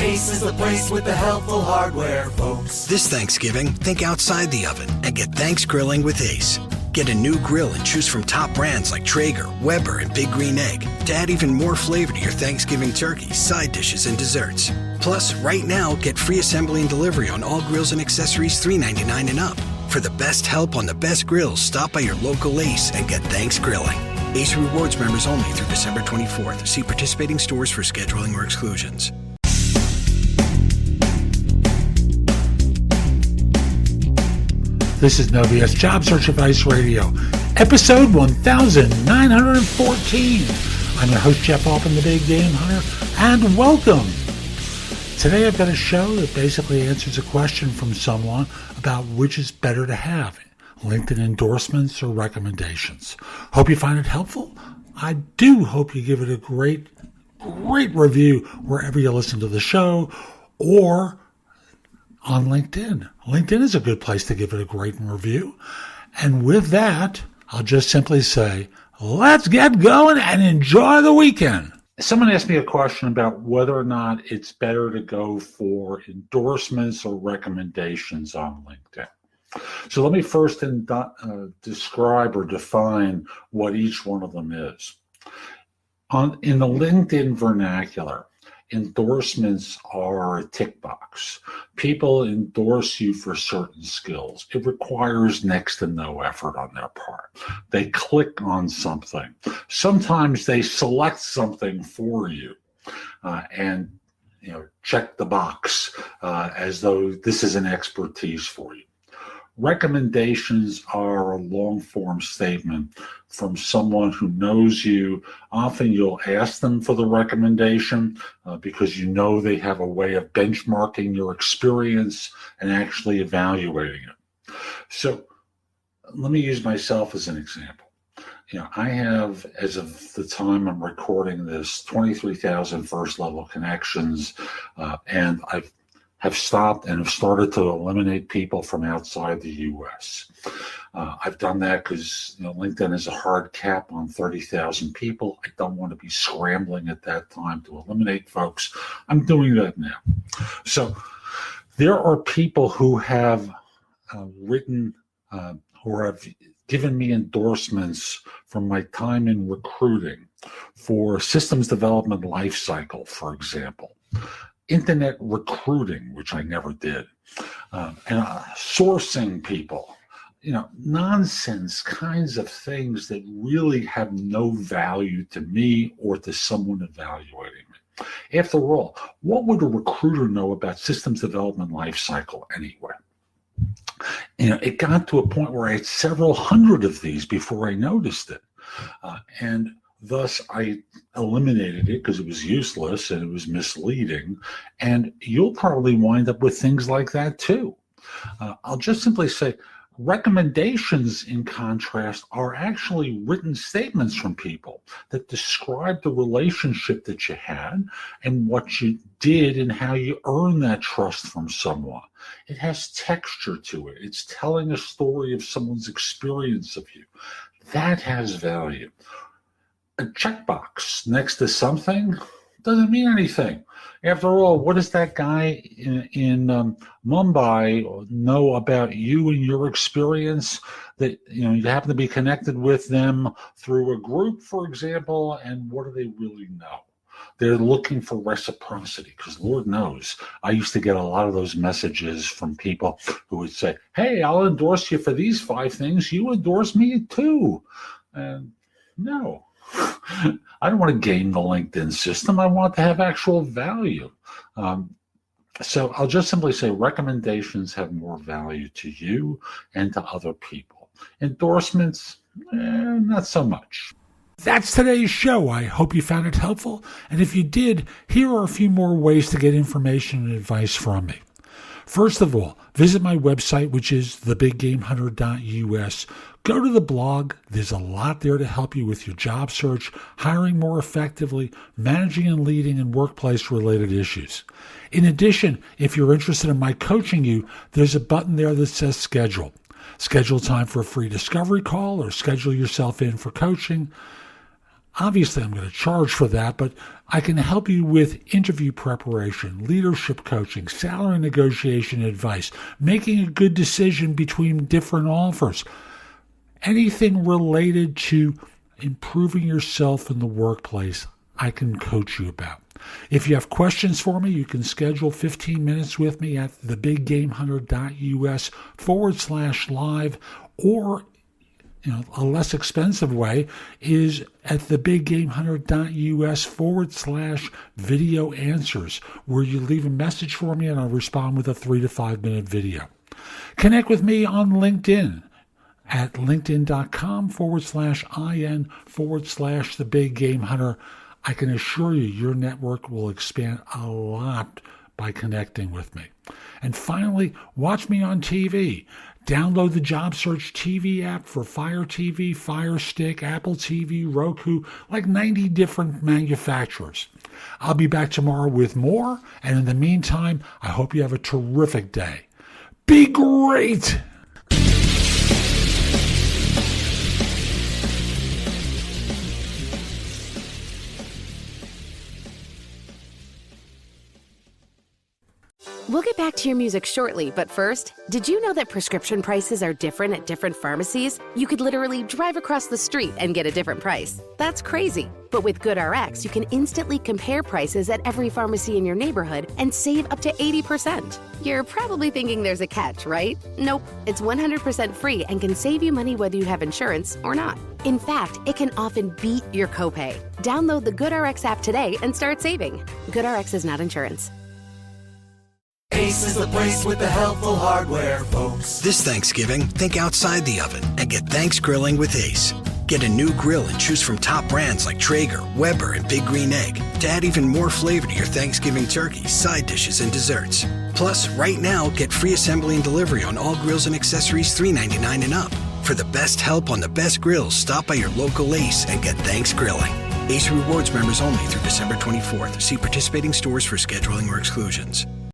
Ace is the place with the helpful hardware, folks. This Thanksgiving, think outside the oven and get Thanks Grilling with Ace. Get a new grill and choose from top brands like Traeger, Weber, and Big Green Egg to add even more flavor to your Thanksgiving turkey, side dishes, and desserts. Plus, right now, get free assembly and delivery on all grills and accessories $3.99 and up. For the best help on the best grills, stop by your local Ace and get Thanks Grilling. Ace Rewards members only through December 24th. See participating stores for scheduling or exclusions. This is No BS Job Search Advice Radio, episode 1914. I'm your host, Jeff Altman, the Big Game Hunter, and welcome. Today I've got a show that basically answers a question from someone about which is better to have, LinkedIn endorsements or recommendations. Hope you find it helpful. I do hope you give it a great review wherever you listen to the show or on LinkedIn. LinkedIn is a good place to give it a great review. And with that, I'll just simply say, let's get going and enjoy the weekend. Someone asked me a question about whether or not it's better to go for endorsements or recommendations on LinkedIn. So let me first describe or define what each one of them is. In the LinkedIn vernacular, endorsements are a tick box. People endorse you for certain skills. It requires next to no effort on their part. They click on something. Sometimes they select something for you and check the box as though this is an expertise for you. Recommendations are a long-form statement from someone who knows you. Often you'll ask them for the recommendation because you know they have a way of benchmarking your experience and actually evaluating it. So let me use myself as an example. I have, as of the time I'm recording this, 23,000 first-level connections, and I've stopped and have started to eliminate people from outside the U.S. I've done that because LinkedIn has a hard cap on 30,000 people. I don't want to be scrambling at that time to eliminate folks. I'm doing that now. So there are people who have written or have given me endorsements from my time in recruiting for systems development lifecycle, for example. Internet recruiting, which I never did, and sourcing people, nonsense kinds of things that really have no value to me or to someone evaluating me. After all, what would a recruiter know about systems development lifecycle anyway? It got to a point where I had several hundred of these before I noticed it, and thus, I eliminated it because it was useless and it was misleading. And you'll probably wind up with things like that too. I'll just simply say recommendations, in contrast, are actually written statements from people that describe the relationship that you had and what you did and how you earned that trust from someone. It has texture to it. It's telling a story of someone's experience of you. That has value. A checkbox next to something doesn't mean anything. After all, what does that guy in Mumbai know about you and your experience that you happen to be connected with them through a group, for example, and what do they really know? They're looking for reciprocity because Lord knows I used to get a lot of those messages from people who would say, hey, I'll endorse you for these 5 things. You endorse me too. And no. I don't want to game the LinkedIn system. I want to have actual value. So I'll just simply say recommendations have more value to you and to other people. Endorsements, not so much. That's today's show. I hope you found it helpful. And if you did, here are a few more ways to get information and advice from me. First of all, visit my website, which is thebiggamehunter.us. Go to the blog. There's a lot there to help you with your job search, hiring more effectively, managing and leading, and workplace-related issues. In addition, if you're interested in my coaching you, there's a button there that says schedule. Schedule time for a free discovery call or schedule yourself in for coaching. Obviously, I'm going to charge for that, but I can help you with interview preparation, leadership coaching, salary negotiation advice, making a good decision between different offers, anything related to improving yourself in the workplace, I can coach you about. If you have questions for me, you can schedule 15 minutes with me at thebiggamehunter.us/live, or a less expensive way is at thebiggamehunter.us/video answers, where you leave a message for me and I'll respond with a 3 to 5 minute video. Connect with me on LinkedIn at linkedin.com/in/thebiggamehunter. I can assure you your network will expand a lot by connecting with me. And finally, watch me on TV. Download the JobSearch TV app for Fire TV, Fire Stick, Apple TV, Roku, like 90 different manufacturers. I'll be back tomorrow with more, and in the meantime, I hope you have a terrific day. Be great! We'll get back to your music shortly, but first, did you know that prescription prices are different at different pharmacies? You could literally drive across the street and get a different price. That's crazy. But with GoodRx, you can instantly compare prices at every pharmacy in your neighborhood and save up to 80%. You're probably thinking there's a catch, right? Nope. It's 100% free and can save you money whether you have insurance or not. In fact, it can often beat your copay. Download the GoodRx app today and start saving. GoodRx is not insurance. Ace is the place with the helpful hardware, folks. This Thanksgiving, think outside the oven and get thanks grilling with Ace. Get a new grill and choose from top brands like Traeger, Weber, and Big Green Egg to add even more flavor to your Thanksgiving turkey, side dishes, and desserts. Plus, right now, get free assembly and delivery on all grills and accessories $3.99 and up. For the best help on the best grills, stop by your local Ace and get thanks grilling. Ace Rewards members only through December 24th. See participating stores for scheduling or exclusions.